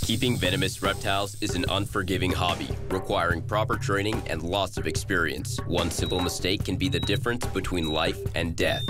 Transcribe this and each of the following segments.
Keeping venomous reptiles is an unforgiving hobby, requiring proper training and lots of experience. One simple mistake can be the difference between life and death.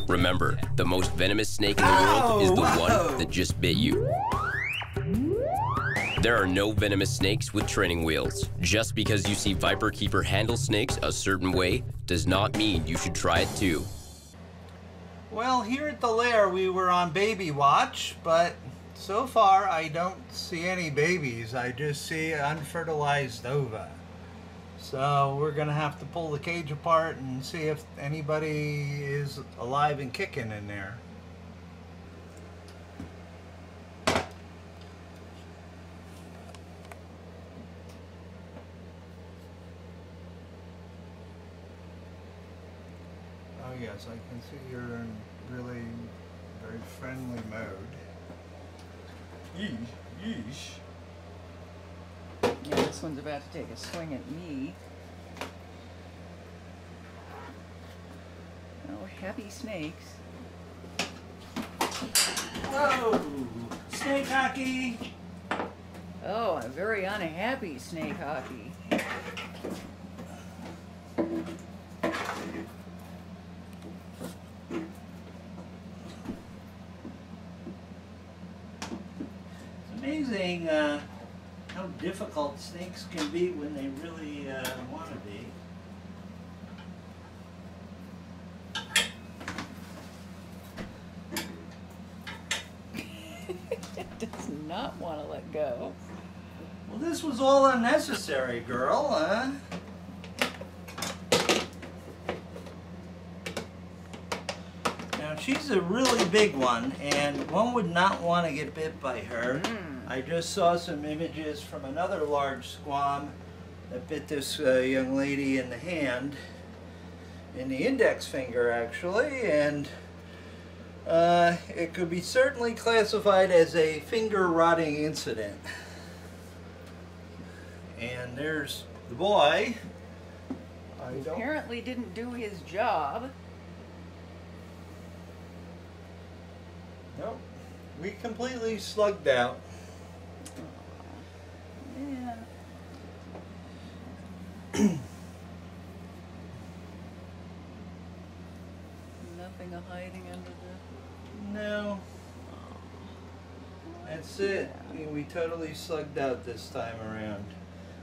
Remember, the most venomous snake in the world is the one that just bit you. There are no venomous snakes with training wheels. Just because you see viperkeeper handle snakes a certain way does not mean you should try it too. Well, here at the lair we were on baby watch, but so far I don't see any babies. I just see unfertilized ova. So we're gonna have to pull the cage apart and see if anybody is alive and kicking in there. Oh yes, I can see you're in really very friendly mode. Yeesh. Yeah, this one's about to take a swing at me. Oh, happy snakes. Oh, snake hockey! Oh, a very unhappy snake hockey. Amazing how difficult snakes can be when they really want to be. It does not want to let go. Well, this was all unnecessary, girl, huh? Now, she's a really big one, and one would not want to get bit by her. I just saw some images from another large squam that bit this young lady in the hand, in the index finger actually, and it could be certainly classified as a finger rotting incident. And there's the boy. Who apparently didn't do his job. Nope. We completely slugged out. Yeah. Nothing of hiding under the... No. That's it. We totally slugged out this time around.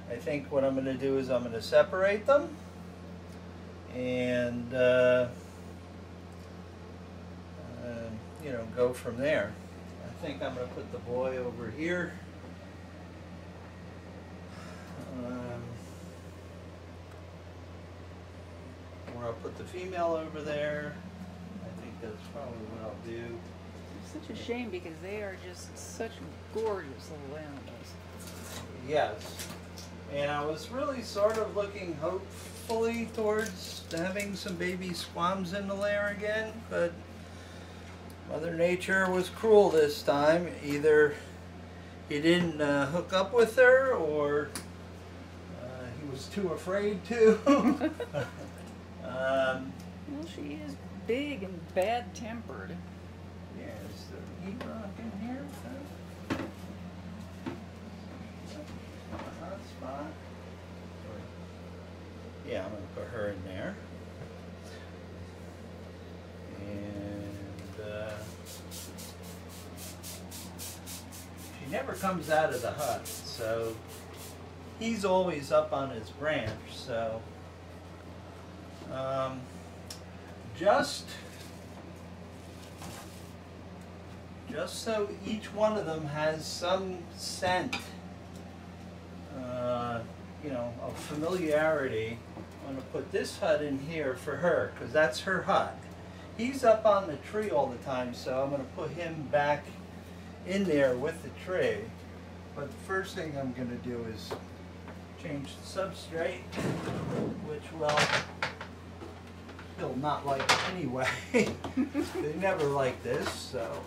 I think what I'm going to do is I'm going to separate them and you know, go from there. I think I'm going to put the boy over here. Or I'll put the female over there. I think that's probably what I'll do. It's such a shame because they are just such gorgeous little animals. Yes. And I was really sort of looking hopefully towards having some baby squams in the lair again, but Mother Nature was cruel this time. Either he didn't hook up with her, or he was too afraid to. Well, she is big and bad-tempered. Yeah, is the heat rock in here? Hot spot. Yeah, I'm going to put her in there. And she never comes out of the hut, so he's always up on his branch, so just so each one of them has some scent, you know, of familiarity, I'm going to put this hut in here for her, because that's her hut. He's up on the tree all the time, so I'm going to put him back in there with the tree. But the first thing I'm going to do is change the substrate, which, well, he'll not like anyway. They never like this, so.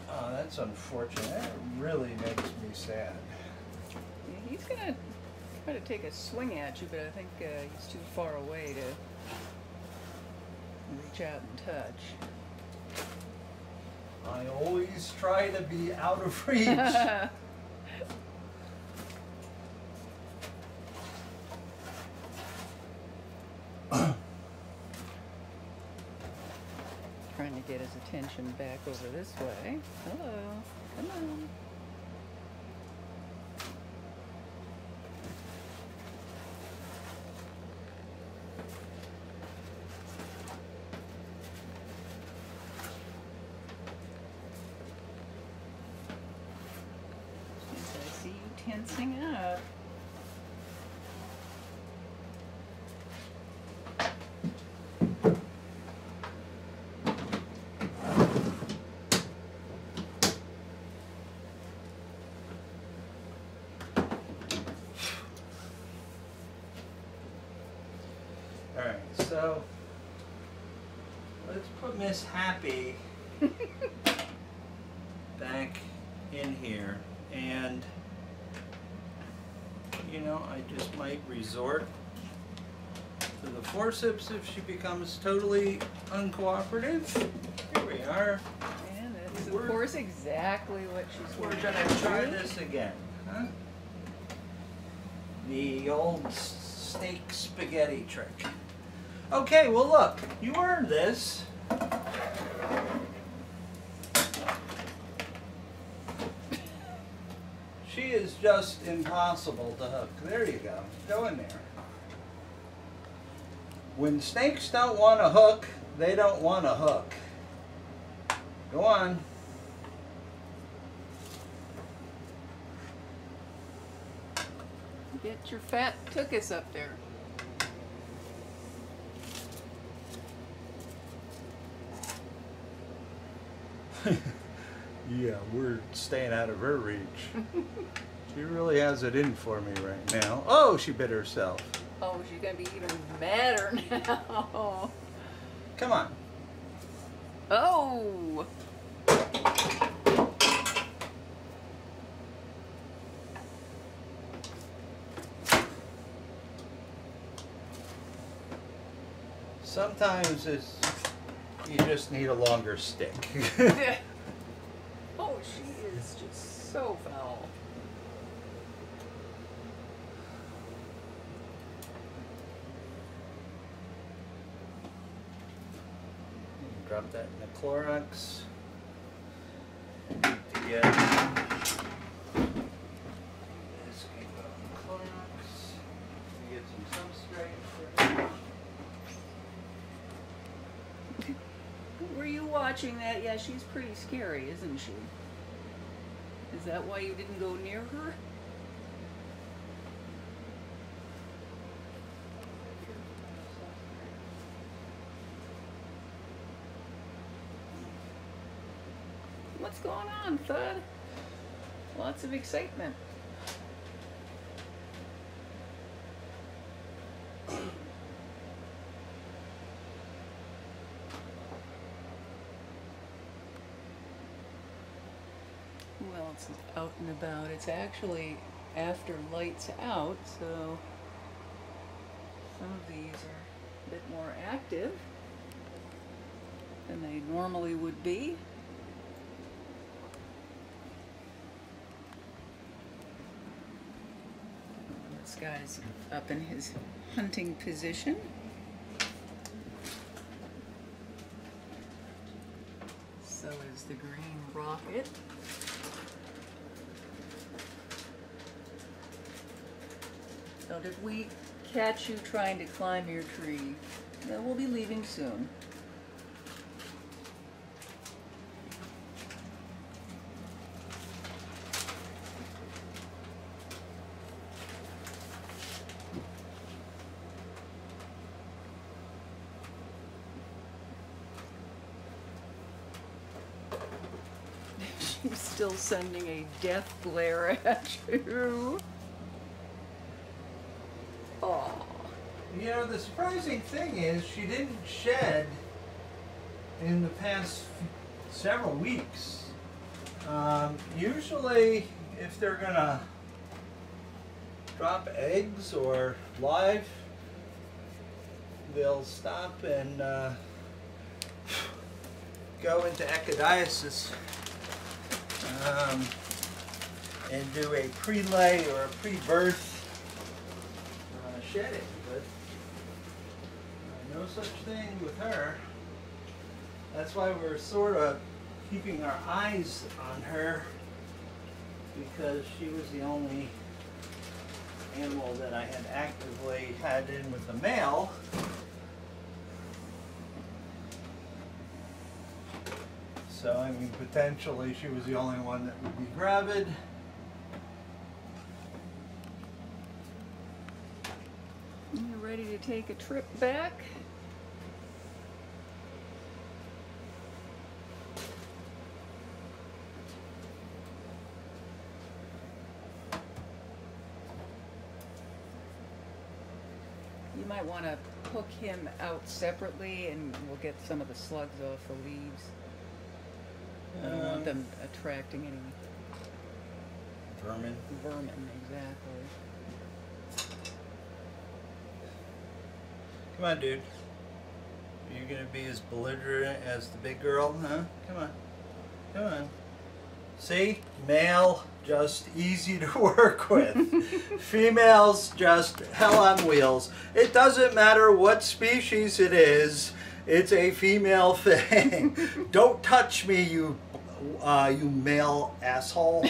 Oh, that's unfortunate. That really makes me sad. Yeah, he's gonna try to take a swing at you, but I think he's too far away to reach out and touch. I always try to be out of reach. Trying to get his attention back over this way. Hello, come on. I see you tensing up. Alright, so let's put Miss Happy back in here, and you know, I just might resort to the forceps if she becomes totally uncooperative. Here we are. And that's of course exactly what she's We're going gonna try this again, huh? The old steak spaghetti trick. Okay, well look, you earned this. She is just impossible to hook. There you go. Go in there. When snakes don't want to hook, they don't want to hook. Go on. Get your fat tuchus up there. Yeah, we're staying out of her reach. She really has it in for me right now. Oh, she bit herself. Oh, she's gonna be even madder now. Come on. Oh! Sometimes it's, you just need a longer stick. Oh, she is just so foul. Drop that in the Clorox. I need to get this can go in the Clorox. Get some substrate for Were you watching that? Yeah, she's pretty scary, isn't she? Is that why you didn't go near her? What's going on, Thud? Lots of excitement. Who else is out and about? It's actually after lights out, so some of these are a bit more active than they normally would be. This guy's up in his hunting position. So is the green rocket. So did we catch you trying to climb your tree? No, we'll be leaving soon. She's still sending a death glare at you. Oh. You know, the surprising thing is she didn't shed in the past several weeks. Usually, if they're gonna drop eggs or live, they'll stop and go into ecdysis and do a pre-lay or a pre-birth shedding, but no such thing with her. That's why we're sort of keeping our eyes on her, because she was the only animal that I had actively had in with a male. So, I mean, potentially she was the only one that would be gravid. You're ready to take a trip back? You might want to hook him out separately, and we'll get some of the slugs off the leaves. I don't want them attracting any Vermin. vermin, exactly. Come on, dude. Are you going to be as belligerent as the big girl, huh? Come on. Come on. See? Male, just easy to work with. Females, just hell on wheels. It doesn't matter what species it is. It's a female thing. Don't touch me, you male asshole.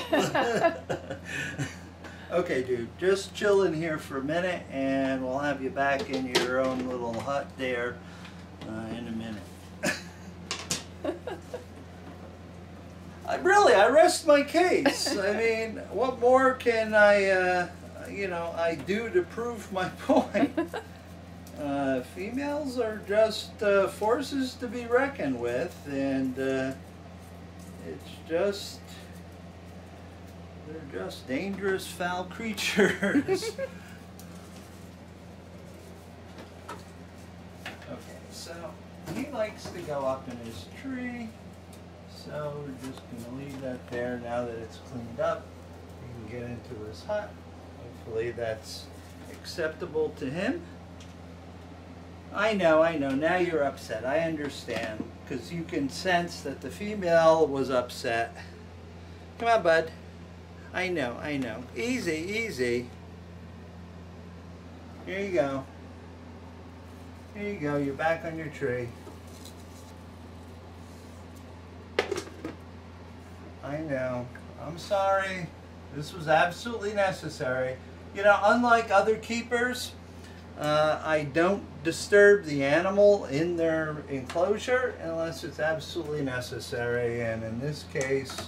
Okay, dude, just chill in here for a minute, and we'll have you back in your own little hut there in a minute. I rest my case. I mean, what more can I do to prove my point? Females are just forces to be reckoned with, and it's just, they're just dangerous, foul creatures. Okay, so he likes to go up in his tree, so we're just going to leave that there now that it's cleaned up. He can get into his hut. Hopefully that's acceptable to him. I know, now you're upset. I understand, because you can sense that the female was upset. Come on, bud. I know. Easy, easy. Here you go. Here you go. You're back on your tree. I know. I'm sorry. This was absolutely necessary. You know, unlike other keepers, I don't disturb the animal in their enclosure unless it's absolutely necessary, and in this case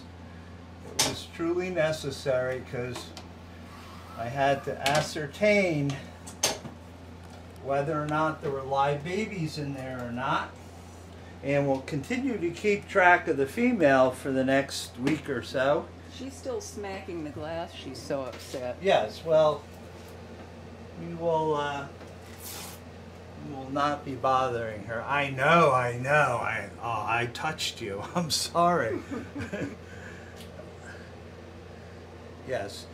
it was truly necessary because I had to ascertain whether or not there were live babies in there or not, and we'll continue to keep track of the female for the next week or so. She's still smacking the glass. She's so upset. Yes, well, we will not be bothering her. I know. I touched you. I'm sorry. Yes.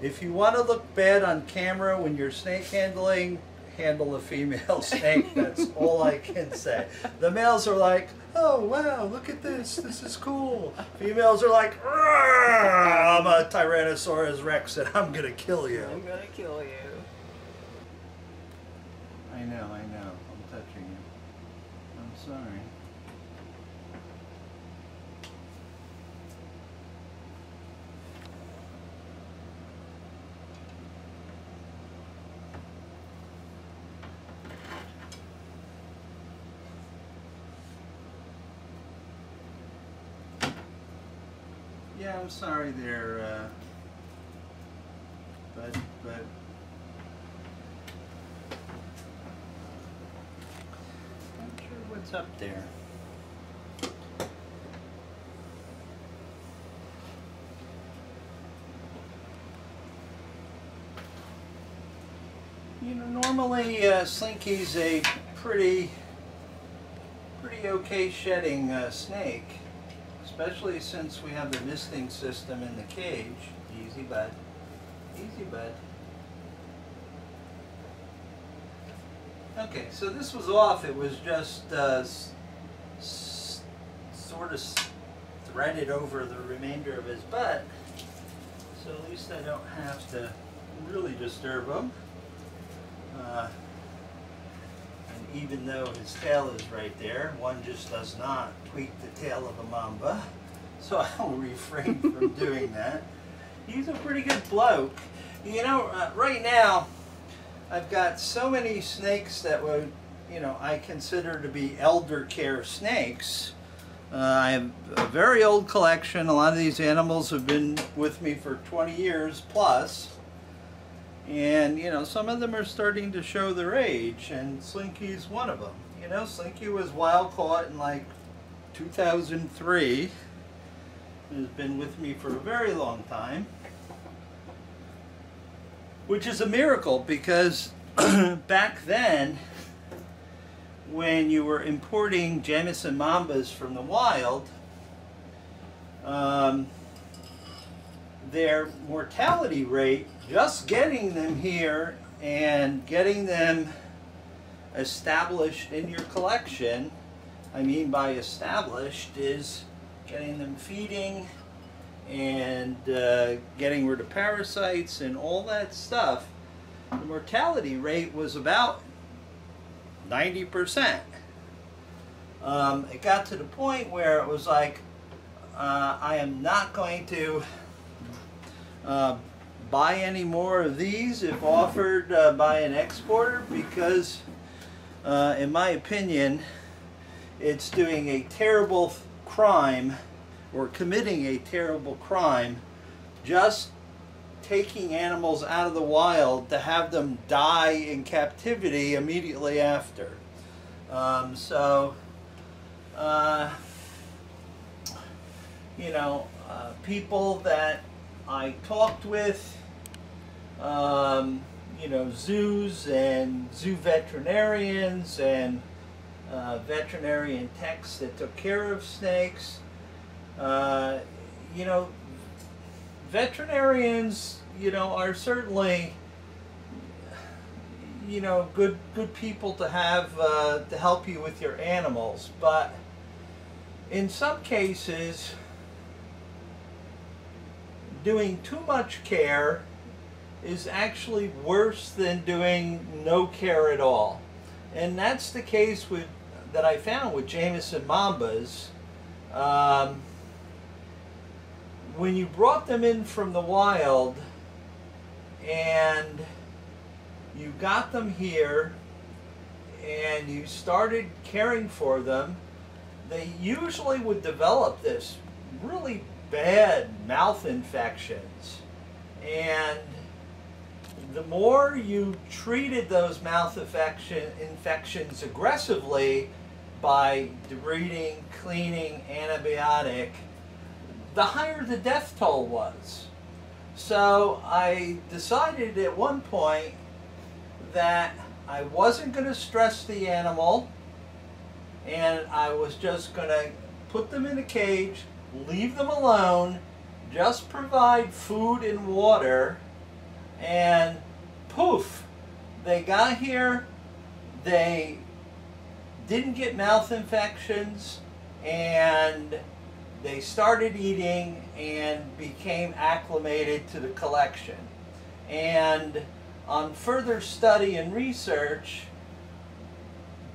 If you want to look bad on camera when you're snake handling, handle a female snake. That's all I can say. The males are like, oh wow, look at this. This is cool. Females are like, I'm a Tyrannosaurus Rex and I'm gonna kill you. I'm gonna kill you. I know. I'm touching you. I'm sorry. Yeah, I'm sorry there, but I'm not sure what's up there. You know, normally Slinky's a pretty okay shedding snake. Especially since we have the misting system in the cage. Easy, bud. Easy, bud. Okay, so this was off. It was just sort of threaded over the remainder of his butt, so at least I don't have to really disturb him. And even though his tail is right there, one just does not tweak the tail of a mamba, so I'll refrain from doing that. He's a pretty good bloke. You know, right now I've got so many snakes that would, you know, I consider to be elder care snakes. I have a very old collection. A lot of these animals have been with me for 20 years plus. And, you know, some of them are starting to show their age, and Slinky's one of them. You know, Slinky was wild caught in like 2003. Has been with me for a very long time. Which is a miracle, because back then, when you were importing Jamison Mambas from the wild, their mortality rate, just getting them here and getting them established in your collection, I mean by established is getting them feeding and getting rid of parasites and all that stuff, the mortality rate was about 90%. It got to the point where it was like, I am not going to buy any more of these if offered by an exporter, because in my opinion it's doing a terrible crime, or committing a terrible crime, just taking animals out of the wild to have them die in captivity immediately after. You know, people that I talked with, you know, zoos and zoo veterinarians and veterinarian techs that took care of snakes, you know, veterinarians, you know, are certainly, you know, good people to have to help you with your animals, but in some cases doing too much care is actually worse than doing no care at all. And that's the case with that I found with Jamison Mambas. When you brought them in from the wild and you got them here and you started caring for them, they usually would develop this really bad mouth infections. And the more you treated those mouth infections aggressively by debriding, cleaning, antibiotic, the higher the death toll was. So I decided at one point that I wasn't going to stress the animal, and I was just going to put them in a cage, leave them alone, just provide food and water, and poof, they got here, they didn't get mouth infections, and they started eating and became acclimated to the collection. And on further study and research,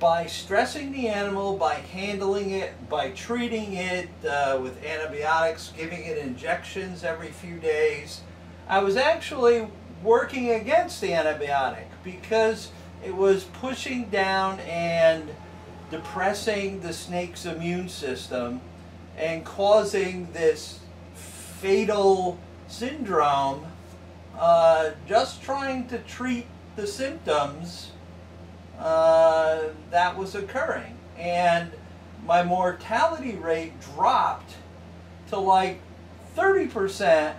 by stressing the animal, by handling it, by treating it with antibiotics, giving it injections every few days, I was actually working against the antibiotic, because it was pushing down and depressing the snake's immune system and causing this fatal syndrome, just trying to treat the symptoms that was occurring. And my mortality rate dropped to like 30%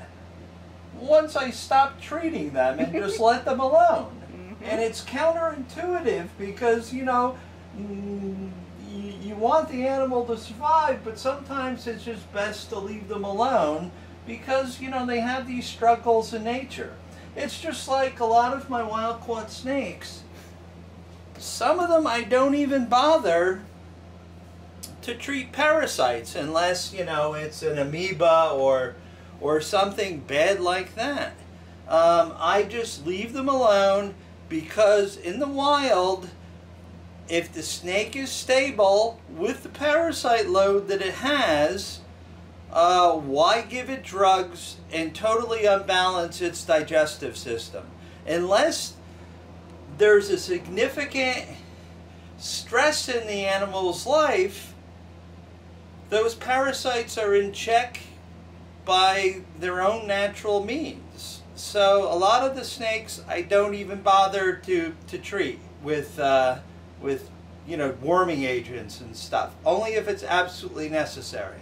once I stopped treating them and just let them alone. And it's counterintuitive, because, you know, you want the animal to survive, but sometimes it's just best to leave them alone, because, you know, they have these struggles in nature. It's just like a lot of my wild-caught snakes. Some of them I don't even bother to treat parasites unless, you know, it's an amoeba or something bad like that. I just leave them alone, because in the wild, if the snake is stable with the parasite load that it has, why give it drugs and totally unbalance its digestive system? Unless there's a significant stress in the animal's life, those parasites are in check by their own natural means. So a lot of the snakes I don't even bother to treat with you know, worming agents and stuff, only if it's absolutely necessary.